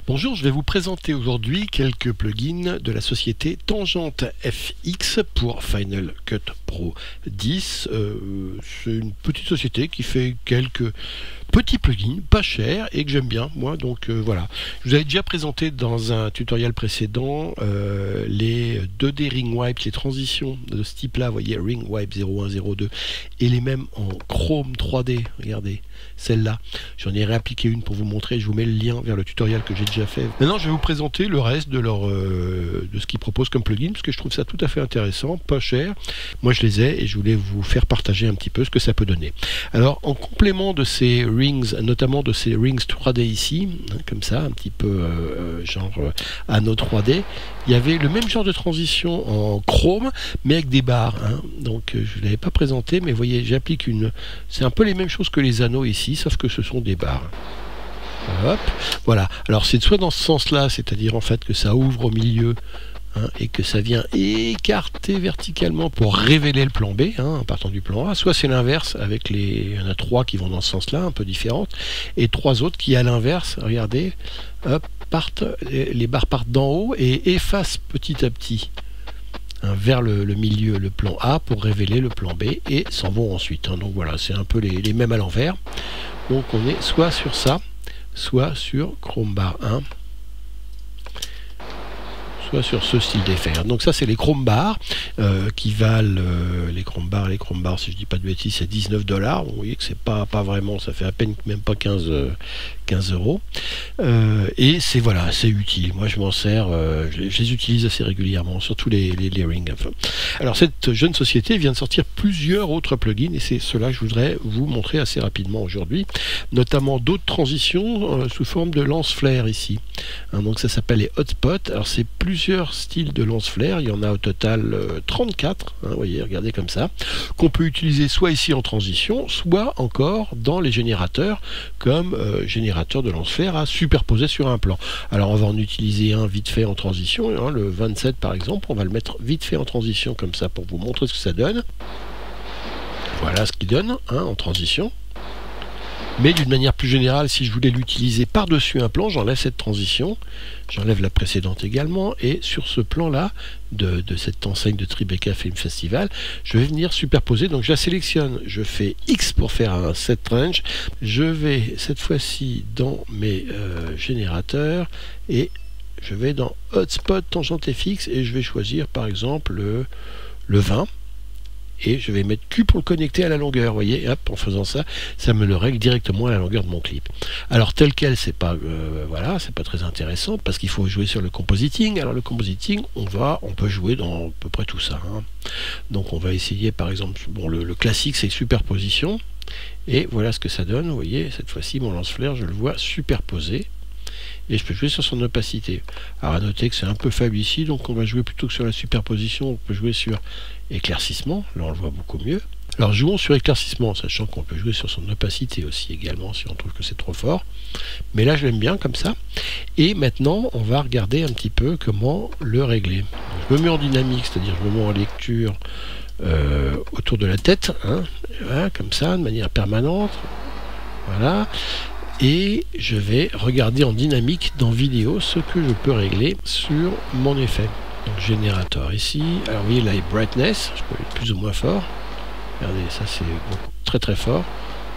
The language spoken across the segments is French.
Bonjour, je vais vous présenter aujourd'hui quelques plugins de la société Tangente FX pour Final Cut Pro 10. C'est une petite société qui fait quelques petits plugins, pas chers et que j'aime bien moi, donc voilà. Je vous avais déjà présenté dans un tutoriel précédent les 2D Ring Wipe, les transitions de ce type là, vous voyez, Ring Wipe 01, 02 et les mêmes en Chrome 3D, regardez, celle-là. J'en ai réappliqué une pour vous montrer, je vous mets le lien vers le tutoriel que j'ai déjà fait. Maintenant je vais vous présenter le reste de ce qu'ils proposent comme plugin, parce que je trouve ça tout à fait intéressant, pas cher. Moi je les ai et je voulais vous faire partager un petit peu ce que ça peut donner. Alors en complément de ces rings, notamment de ces rings 3D ici, hein, comme ça, un petit peu genre anneau 3D, il y avait le même genre de transition en Chrome, mais avec des barres. Hein. Donc je ne l'avais pas présenté, mais vous voyez, j'applique une... C'est un peu les mêmes choses que les anneaux ici, sauf que ce sont des barres. Hop, voilà. Alors c'est soit dans ce sens-là, c'est-à-dire en fait que ça ouvre au milieu, hein, et que ça vient écarter verticalement pour révéler le plan B, hein, en partant du plan A, soit c'est l'inverse, avec il y en a trois qui vont dans ce sens-là, un peu différentes, et trois autres qui à l'inverse, regardez, hop, les barres partent d'en haut et effacent petit à petit, hein, vers le milieu, le plan A, pour révéler le plan B, et s'en vont ensuite. Hein. Donc voilà, c'est un peu les mêmes à l'envers. Donc on est soit sur ça, soit sur Chrome Bar 1, soit sur ce style d'effet. Donc ça c'est les Chrome Bar qui valent les Chrome Bar si je dis pas de bêtises c'est 19 $. Vous voyez que c'est pas vraiment, ça fait à peine même pas 15 euros. Et c'est voilà, c'est utile. Moi je m'en sers, je les utilise assez régulièrement, surtout les rings. Enfin. Alors cette jeune société vient de sortir plusieurs autres plugins et c'est cela que je voudrais vous montrer assez rapidement aujourd'hui, notamment d'autres transitions sous forme de lance-flair ici. Hein, donc ça s'appelle les hotspots. Alors c'est plusieurs styles de lance-flair, il y en a au total 34, hein, vous voyez, regardez comme ça, qu'on peut utiliser soit ici en transition, soit encore dans les générateurs comme générateur de lance-flair à superposer sur un plan. Alors on va en utiliser un vite fait en transition, hein, le 27 par exemple, on va le mettre vite fait en transition comme ça pour vous montrer ce que ça donne. Voilà ce qu'il donne, hein, en transition. Mais d'une manière plus générale, si je voulais l'utiliser par-dessus un plan, j'enlève cette transition, j'enlève la précédente également, et sur ce plan-là, de cette enseigne de Tribeca Film Festival, je vais venir superposer, donc je la sélectionne, je fais X pour faire un set range, je vais cette fois-ci dans mes générateurs, et je vais dans Hotspot Tangente FX, et je vais choisir par exemple le 20, et je vais mettre Q pour le connecter à la longueur, vous voyez, hop, en faisant ça, ça me le règle directement à la longueur de mon clip. Alors tel quel, c'est pas voilà, c'est pas très intéressant parce qu'il faut jouer sur le compositing. Alors le compositing, on peut jouer dans à peu près tout ça. Hein. Donc on va essayer par exemple, bon le classique c'est superposition, et voilà ce que ça donne, vous voyez, cette fois-ci mon lance-flair, je le vois superposé. Et je peux jouer sur son opacité. Alors à noter que c'est un peu faible ici, donc on va jouer plutôt que sur la superposition, on peut jouer sur éclaircissement, là on le voit beaucoup mieux. Alors jouons sur éclaircissement, sachant qu'on peut jouer sur son opacité aussi également si on trouve que c'est trop fort. Mais là je l'aime bien comme ça. Et maintenant on va regarder un petit peu comment le régler. Donc, je me mets en dynamique, c'est-à-dire je me mets en lecture autour de la tête, hein, voilà, comme ça, de manière permanente. Voilà. Et je vais regarder en dynamique dans vidéo ce que je peux régler sur mon effet. Donc générateur ici, alors vous voyez là, brightness, je peux être plus ou moins fort. Regardez, ça c'est très très fort,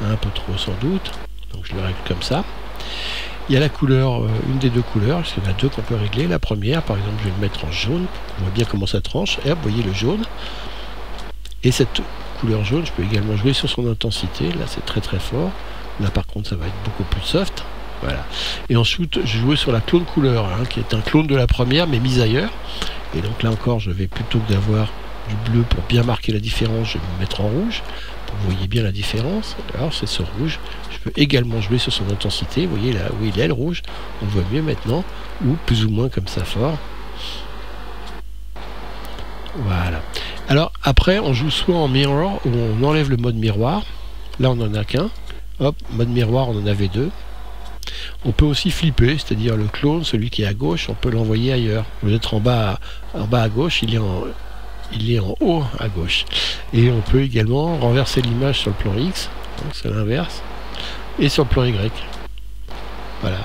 un peu trop sans doute, donc je le règle comme ça. Il y a la couleur, une des deux couleurs, parce qu'il y en a deux qu'on peut régler. La première, par exemple, je vais le mettre en jaune, on voit bien comment ça tranche, et hop, vous voyez le jaune. Et cette couleur jaune, je peux également jouer sur son intensité, là c'est très très fort. Là par contre ça va être beaucoup plus soft. Voilà. Et ensuite je joue sur la clone couleur, hein, qui est un clone de la première mais mise ailleurs. Et donc là encore je vais, plutôt que d'avoir du bleu pour bien marquer la différence, je vais me mettre en rouge pour que vous voyez bien la différence. Alors c'est ce rouge. Je peux également jouer sur son intensité. Vous voyez là où il est le rouge, on voit mieux maintenant, ou plus ou moins comme ça fort. Voilà. Alors après on joue soit en mirror où on enlève le mode miroir. Là on n'en a qu'un. Hop, mode miroir, on en avait deux. On peut aussi flipper, c'est-à-dire le clone, celui qui est à gauche, on peut l'envoyer ailleurs. Vous êtes en bas à gauche, il est en haut à gauche. Et on peut également renverser l'image sur le plan X, donc c'est l'inverse, et sur le plan Y. Voilà.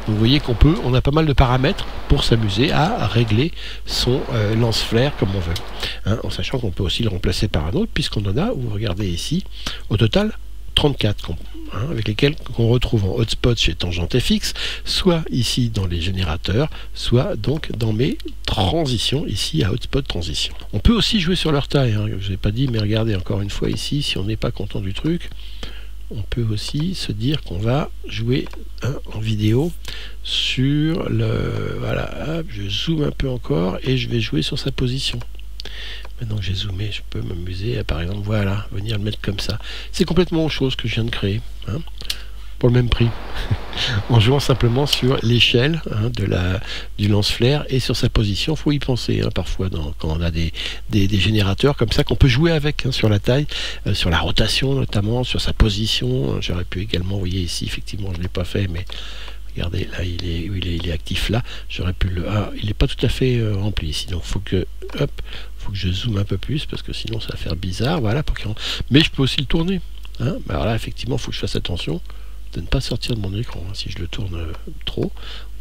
vous voyez on a pas mal de paramètres pour s'amuser à régler son lance-flaire comme on veut, hein, en sachant qu'on peut aussi le remplacer par un autre, puisqu'on en a, vous regardez ici, au total 34 avec lesquels qu'on retrouve en hotspot chez Tangente FX, soit ici dans les générateurs, soit donc dans mes transitions ici à hotspot transition. On peut aussi jouer sur leur taille, hein, je vous ai pas dit, mais regardez encore une fois ici, si on n'est pas content du truc, on peut aussi se dire qu'on va jouer en vidéo sur le... Voilà, hop, je zoome un peu encore et je vais jouer sur sa position. Maintenant que j'ai zoomé, je peux m'amuser à, par exemple, voilà, venir le mettre comme ça. C'est complètement autre chose que je viens de créer, hein, pour le même prix, en jouant simplement sur l'échelle, hein, du lance-flaire et sur sa position. Il faut y penser, hein, parfois quand on a des générateurs comme ça qu'on peut jouer avec, hein, sur la taille, sur la rotation notamment, sur sa position. J'aurais pu également, vous voyez ici, effectivement je ne l'ai pas fait, mais regardez, là il est actif là. J'aurais pu le... Ah, il n'est pas tout à fait rempli ici, donc faut que je zoome un peu plus parce que sinon ça va faire bizarre. Voilà, mais je peux aussi le tourner, hein. Alors là effectivement il faut que je fasse attention de ne pas sortir de mon écran, hein. Si je le tourne trop,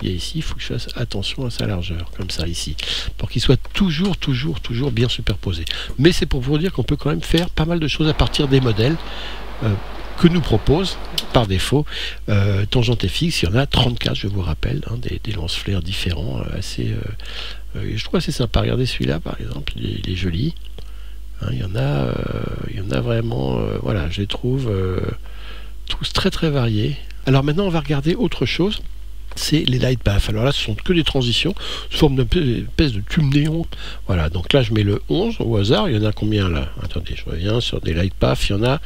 il y a ici, il faut que je fasse attention à sa largeur, comme ça ici, pour qu'il soit toujours bien superposé. Mais c'est pour vous dire qu'on peut quand même faire pas mal de choses à partir des modèles que nous propose par défaut Tangente FX. Il y en a 34, je vous rappelle, hein, des lance-flaires différents, assez je trouve assez sympa. Regardez celui-là par exemple, il est joli, hein, il y en a vraiment, voilà, je les trouve tous très variés. Alors maintenant on va regarder autre chose, c'est les light paths. Alors là ce sont que des transitions sous forme d'une espèce de tube néon. Voilà, donc là je mets le 11 au hasard. Il y en a combien là? Attendez, je reviens sur des light paths, il y en a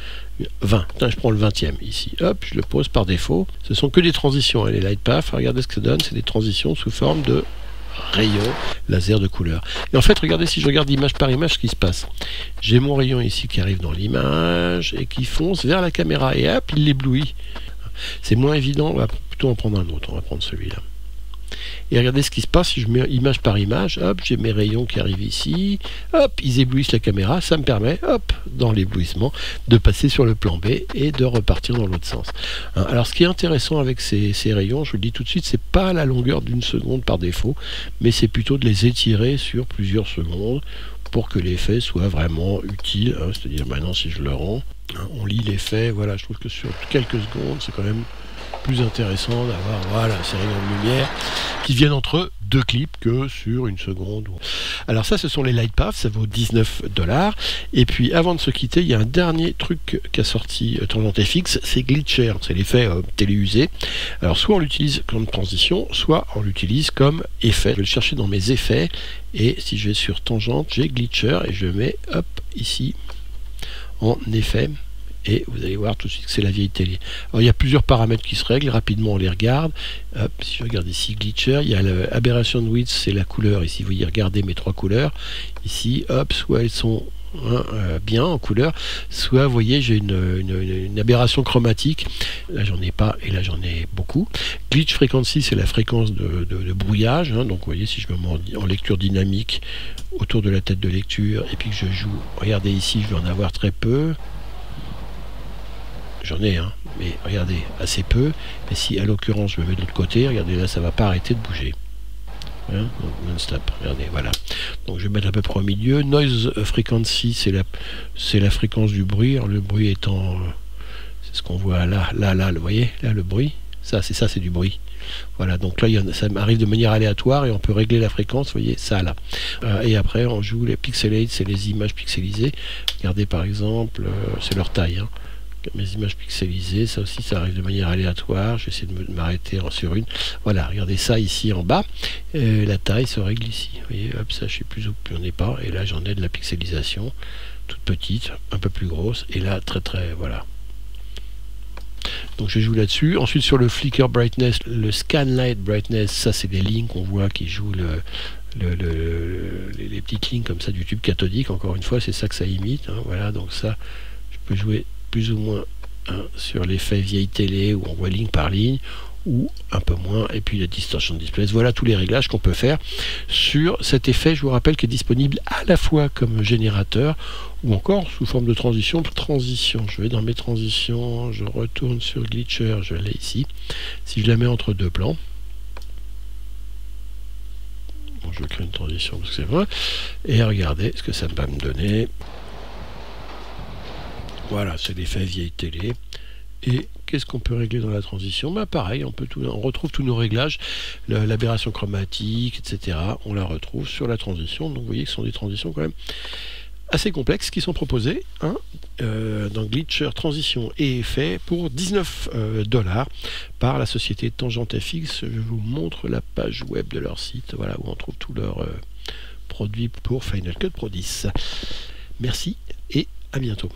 20. Putain, je prends le 20e ici, hop, je le pose par défaut. Ce sont que des transitions, hein, les light paths. Regardez ce que ça donne, c'est des transitions sous forme de rayon laser de couleur. Et en fait, regardez, si je regarde image par image, ce qui se passe. J'ai mon rayon ici qui arrive dans l'image et qui fonce vers la caméra et hop, il l'éblouit. C'est moins évident, on va plutôt en prendre un autre, on va prendre celui-là. Et regardez ce qui se passe si je mets image par image, hop, j'ai mes rayons qui arrivent ici, hop, ils éblouissent la caméra, ça me permet, hop, dans l'éblouissement, de passer sur le plan B et de repartir dans l'autre sens. Hein, alors ce qui est intéressant avec ces rayons, je vous le dis tout de suite, c'est pas la longueur d'une seconde par défaut, mais c'est plutôt de les étirer sur plusieurs secondes pour que l'effet soit vraiment utile, hein, c'est-à-dire maintenant si je le rends, hein, on lit l'effet, voilà, je trouve que sur quelques secondes, c'est quand même plus intéressant d'avoir, voilà, ces rayons de lumière qui viennent entre deux clips que sur une seconde. Alors ça, ce sont les light paths, ça vaut 19 $. Et puis avant de se quitter, il y a un dernier truc qu'a sorti Tangente FX, c'est Glitcher, c'est l'effet téléusé. Alors soit on l'utilise comme transition, soit on l'utilise comme effet. Je vais le chercher dans mes effets et si je vais sur Tangente, j'ai Glitcher et je mets, hop, ici en effet. Et vous allez voir tout de suite que c'est la vieille télé. Alors il y a plusieurs paramètres qui se règlent, rapidement on les regarde. Hop, si je regarde ici Glitcher, il y a l'Aberration Width, c'est la couleur, ici vous voyez, regardez mes trois couleurs. Ici, hop, soit elles sont bien en couleur, soit vous voyez j'ai une aberration chromatique, là j'en ai pas et là j'en ai beaucoup. Glitch frequency, c'est la fréquence de brouillage, hein, donc vous voyez si je me mets en lecture dynamique autour de la tête de lecture et puis que je joue, regardez ici je vais en avoir très peu. J'en ai, hein, mais regardez, assez peu. Mais si à l'occurrence je me mets de l'autre côté, regardez là, ça va pas arrêter de bouger. Hein, non-stop, regardez, voilà. Donc je vais mettre à peu près au milieu. Noise frequency, c'est la fréquence du bruit. Alors, le bruit étant, c'est ce qu'on voit là, vous voyez, là le bruit. Ça, c'est du bruit. Voilà, donc là, ça m'arrive de manière aléatoire et on peut régler la fréquence, vous voyez, ça là. Et après, on joue les pixelate, c'est les images pixelisées. Regardez par exemple, c'est leur taille, hein. Mes images pixelisées, ça aussi ça arrive de manière aléatoire, je vais essayer de m'arrêter sur une, voilà, regardez ça ici en bas, la taille se règle ici, vous voyez, hop, ça je sais plus où on n'est pas, et là j'en ai de la pixelisation, toute petite, un peu plus grosse, et là très, voilà. Donc je joue là-dessus, ensuite sur le flicker brightness, le scan light brightness, ça c'est des lignes qu'on voit qui jouent les petites lignes comme ça du tube cathodique, encore une fois c'est ça que ça imite, hein, voilà, donc ça, je peux jouer plus ou moins, hein, sur l'effet vieille télé où on voit ligne par ligne ou un peu moins, et puis la distortion display. Voilà tous les réglages qu'on peut faire sur cet effet, je vous rappelle, qui est disponible à la fois comme générateur ou encore sous forme de transition. Je vais dans mes transitions, je retourne sur Glitcher, je l'ai ici. Si je la mets entre deux plans, je crée une transition parce que c'est vrai. Et regardez ce que ça va me donner. Voilà, c'est l'effet vieille télé. Et qu'est-ce qu'on peut régler dans la transition? Bah pareil, on retrouve tous nos réglages, l'aberration chromatique, etc. On la retrouve sur la transition. Donc vous voyez que ce sont des transitions quand même assez complexes qui sont proposées dans Glitcher Transition et Effet pour 19 $ par la société Tangent FX. Je vous montre la page web de leur site, voilà, où on trouve tous leurs produits pour Final Cut Pro 10. Merci et à bientôt.